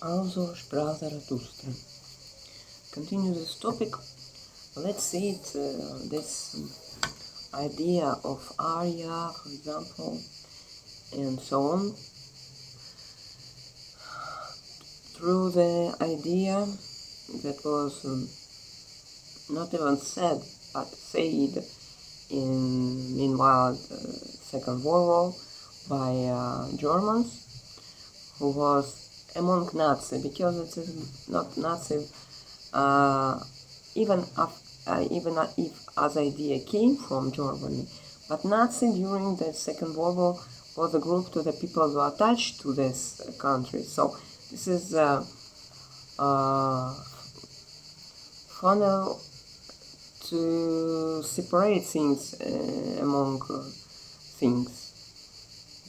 Also sprach Zarathustra. Continue this topic. Let's see it, this idea of Arya, for example, and so on, through the idea that was not even said, but said in meanwhile the Second World War by Germans, who was among Nazi, because it is not Nazi, even if as idea came from Germany, but Nazi during the Second World War was a group to the people who are attached to this country. So this is funnel to separate things among things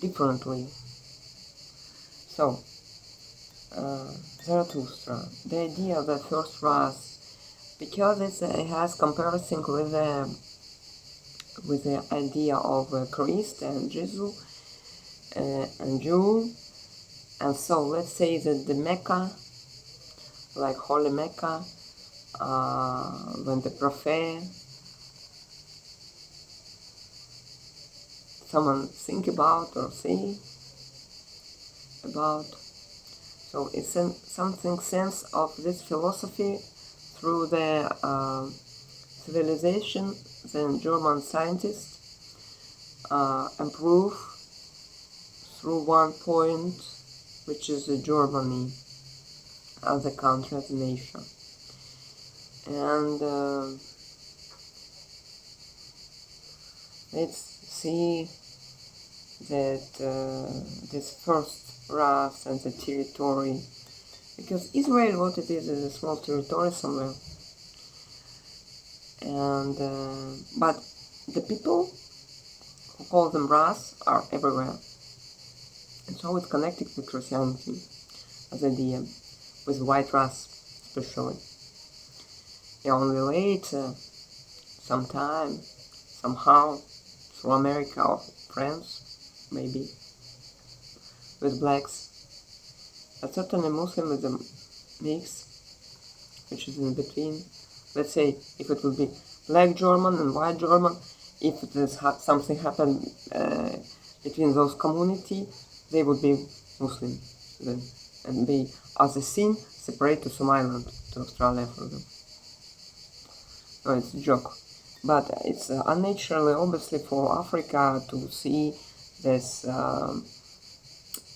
differently. So Zarathustra, the idea of the first race, because it has comparison with the idea of Christ and Jesus and Jew, and so let's say that the Mecca, like Holy Mecca, when the prophet, someone think about or say about. So it's something sense of this philosophy through the civilization. Then German scientists improve through one point, which is Germany as a country, as a nation. And let's see that this first race and the territory, because Israel, what it is a small territory somewhere, and but the people who call them race are everywhere, and so it's connected with Christianity as idea, with white race especially. Yeah, only later, sometime, somehow, through America or France, maybe, with blacks. But certainly Muslim is a mix, which is in between. Let's say if it would be black German and white German, if there's something happened between those communities, they would be Muslim then, and be, as a sin, separate to some island, to Australia for them. No, it's a joke. But it's unnaturally, obviously, for Africa to see this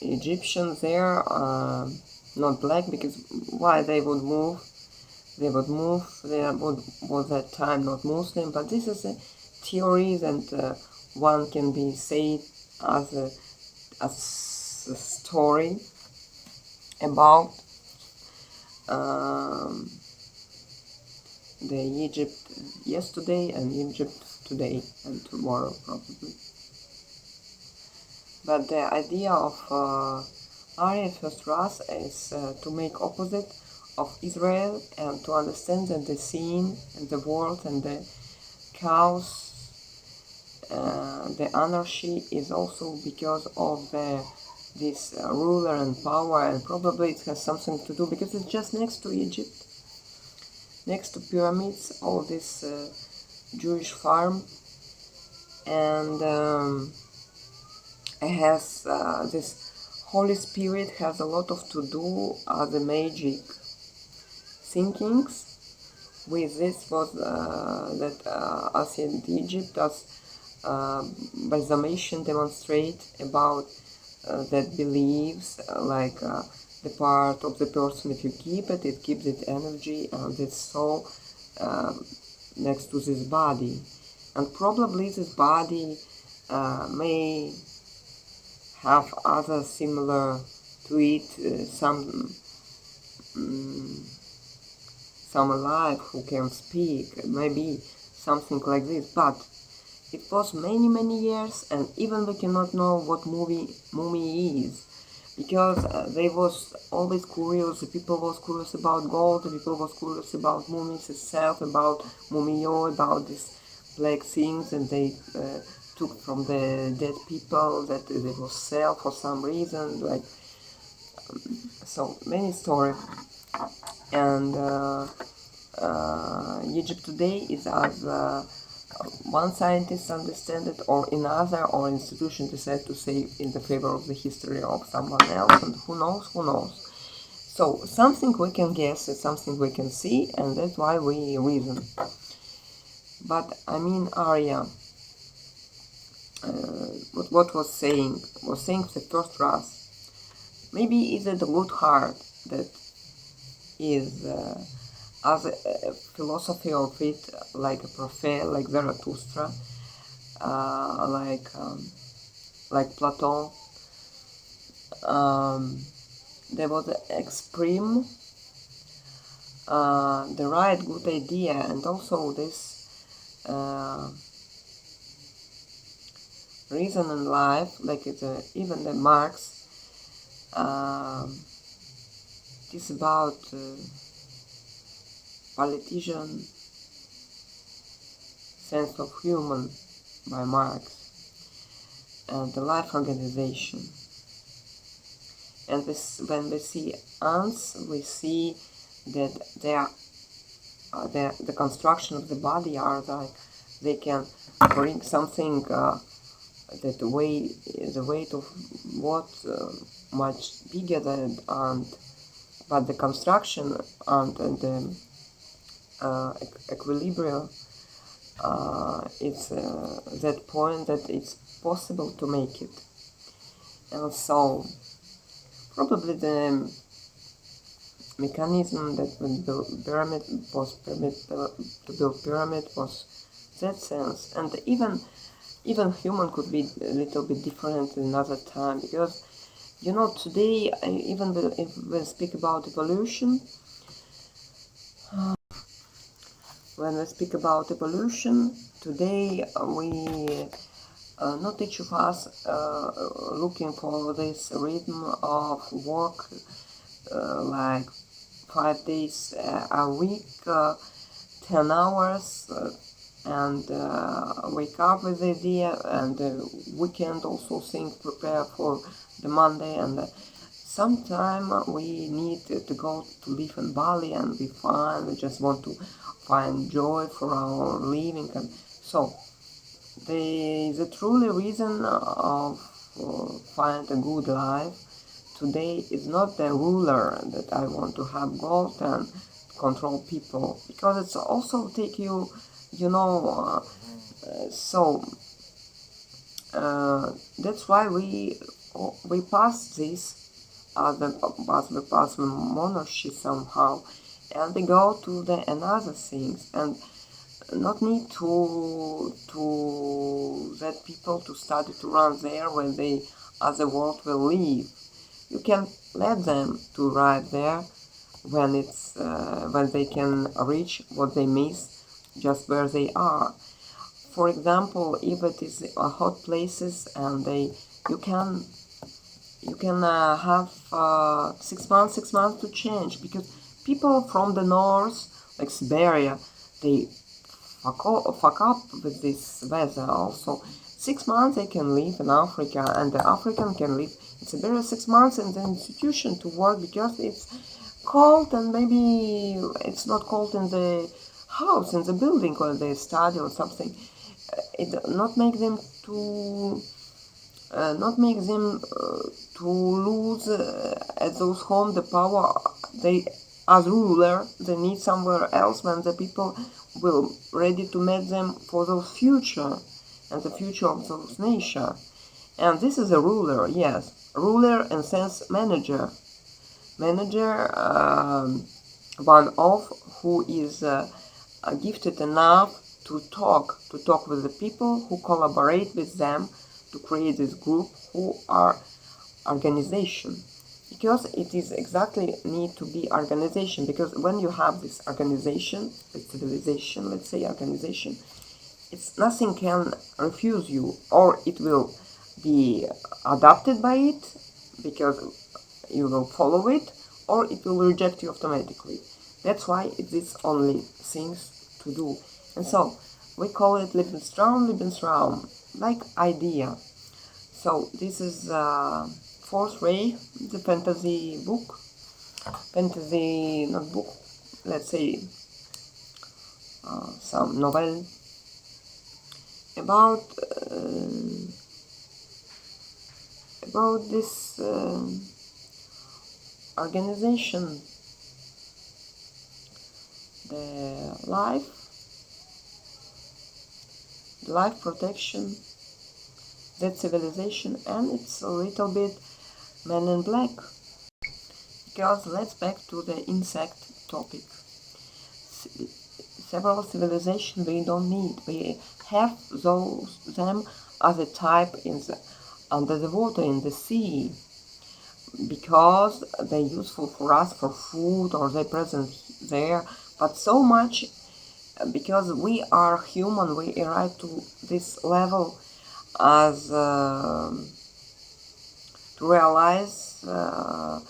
Egyptians there, not black, because why they would move? They was that time not Muslim, but this is a theories, and one can be said as a story about the Egypt yesterday and Egypt today and tomorrow probably. But the idea of Arya first race is to make opposite of Israel and to understand that the scene and the world and the chaos, the anarchy is also because of this ruler and power, and probably it has something to do because it's just next to Egypt, next to pyramids, all this Jewish farm, and it has this Holy Spirit has a lot of to do the magic thinkings with this was that as in Egypt, as Balsamation demonstrate about that beliefs like the part of the person, if you keep it, it gives it energy, and it's so next to this body, and probably this body may have other similar to it, some alive who can speak, maybe something like this, but it was many years, and even we cannot know what mummy is, because they was always curious. The people was curious about gold, the people was curious about mummies itself, about mumio, about these black things, and they took from the dead people that they was sell for some reason, like So many stories, and Egypt today is as one scientist understand it, or another, or institution decide to say in the favor of the history of someone else, and who knows, who knows. So something we can guess is something we can see, and that's why we reason. But I mean, Arya, what was saying the first Ras. Maybe is it the good heart that is as a philosophy of it, like a prophet, like Zarathustra, like Plato. There was exprime the right good idea, and also this reason in life, like even the Marx. It is about politician sense of human by Marx, and the life organization. And this, when we see ants, we see that they are the construction of the body are like they can bring something that the weight of what much bigger than ant, but the construction and the equilibrium it's that point that it's possible to make it. And so probably the mechanism that when build pyramid was to build pyramid was that sense. And even human could be a little bit different in another time, because you know today even if we speak about evolution, today we not each of us looking for this rhythm of work like 5 days a week, 10 hours, and wake up with the idea, and weekend also prepare for the Monday, and sometime we need to go to live in Bali and be fine. We just want to find joy for our living, and so the truly reason of find a good life today is not the ruler that I want to have gold and control people, because it's also take you, so that's why we pass this we pass the monarchy somehow, and we go to the another things, and not need to that people to study to run there where they other world will live. You can let them to arrive there when it's when they can reach what they miss just where they are. For example, if it is hot places and you can have 6 months to change, because people from the north, like Siberia, they fuck up with this weather also. 6 months they can live in Africa, and the African can live in Siberia 6 months in the institution to work, because it's cold, and maybe it's not cold in the house, in the building, or the study or something. It not make them to lose at those home the power they as ruler they need somewhere else, when the people will ready to make them for those future and the future of those nation. And this is a ruler, yes, ruler and sense manager, one of who is gifted enough to talk with the people, who collaborate with them to create this group, who are organization. Because it is exactly need to be organization, because when you have this organization, the civilization, let's say organization, it's nothing can refuse you, or it will be adopted by it because you will follow it, or it will reject you automatically. That's why it is only things to do. And so we call it Lebensraum, like idea. So this is Fourth Ray, the fantasy book, fantasy not book, let's say some novel about this organization, the life protection, that civilization, and it's a little bit Men in Black, because let's back to the insect topic. Several civilizations we don't need. We have them as a type under the water, in the sea, because they're useful for us for food, or they're present there. But so much because we are human, we arrive to this level as to realize the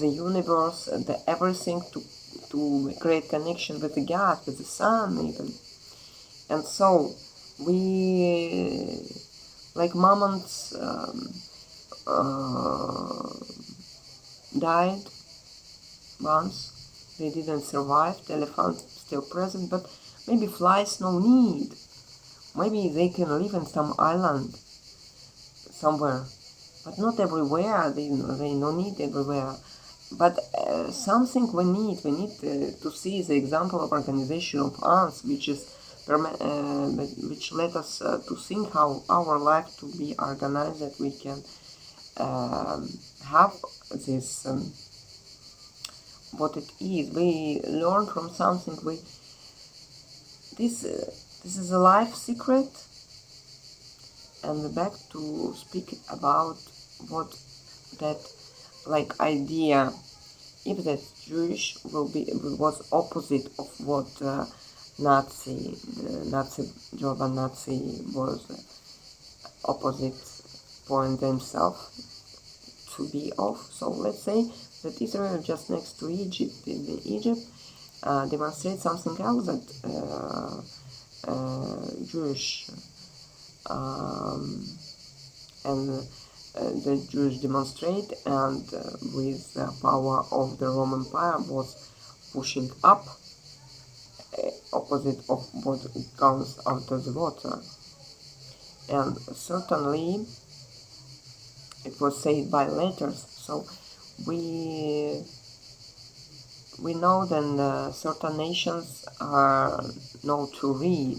universe, everything, to create connection with the God, with the sun even. And so we, like mammals, died once. They didn't survive. The elephant still present, but maybe flies no need. Maybe they can live in some island somewhere, but not everywhere. They no need everywhere. But something we need to see the example of organization of ants, which led us to think how our life to be organized, that we can have this what it is. We learn from something. This is a life secret. And back to speak about what that idea, if that Jewish was opposite of what German Nazi was opposite point themselves to be of. So let's say that Israel, just next to Egypt, in Egypt, demonstrates something else, that Jewish and the Jews demonstrate, and with the power of the Roman Empire was pushing up, opposite of what comes out of the water. And certainly it was said by letters. So we know that certain nations know to read.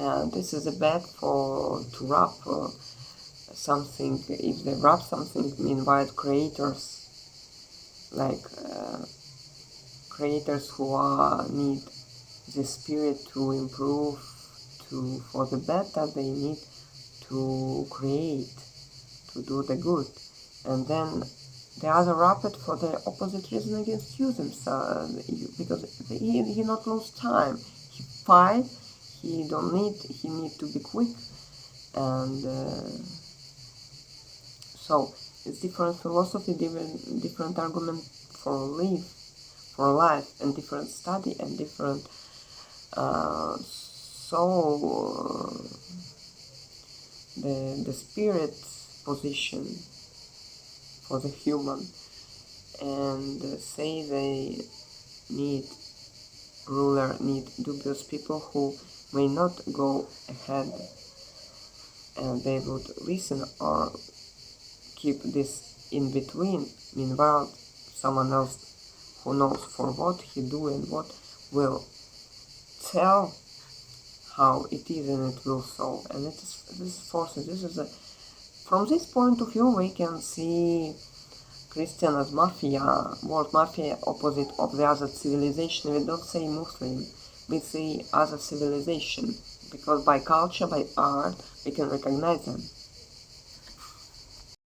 And this is a bad to wrap something. If they wrap something, meanwhile creators, like creators who need the spirit to improve, for the better, they need to create, to do the good. And then the other wrap it for the opposite reason against you themselves, because he not lose time. He fight. He need to be quick, and so it's different philosophy, different argument for life, and different study, and different the spirit position for the human, and say they need dubious people who may not go ahead, and they would listen or keep this in between. Meanwhile, someone else who knows for what he do and what will tell how it is, and it will solve. And it is this forces. From this point of view, we can see Christian as mafia, world mafia, opposite of the other civilization. We don't say Muslim, we say other civilization, because by culture, by art, we can recognize them.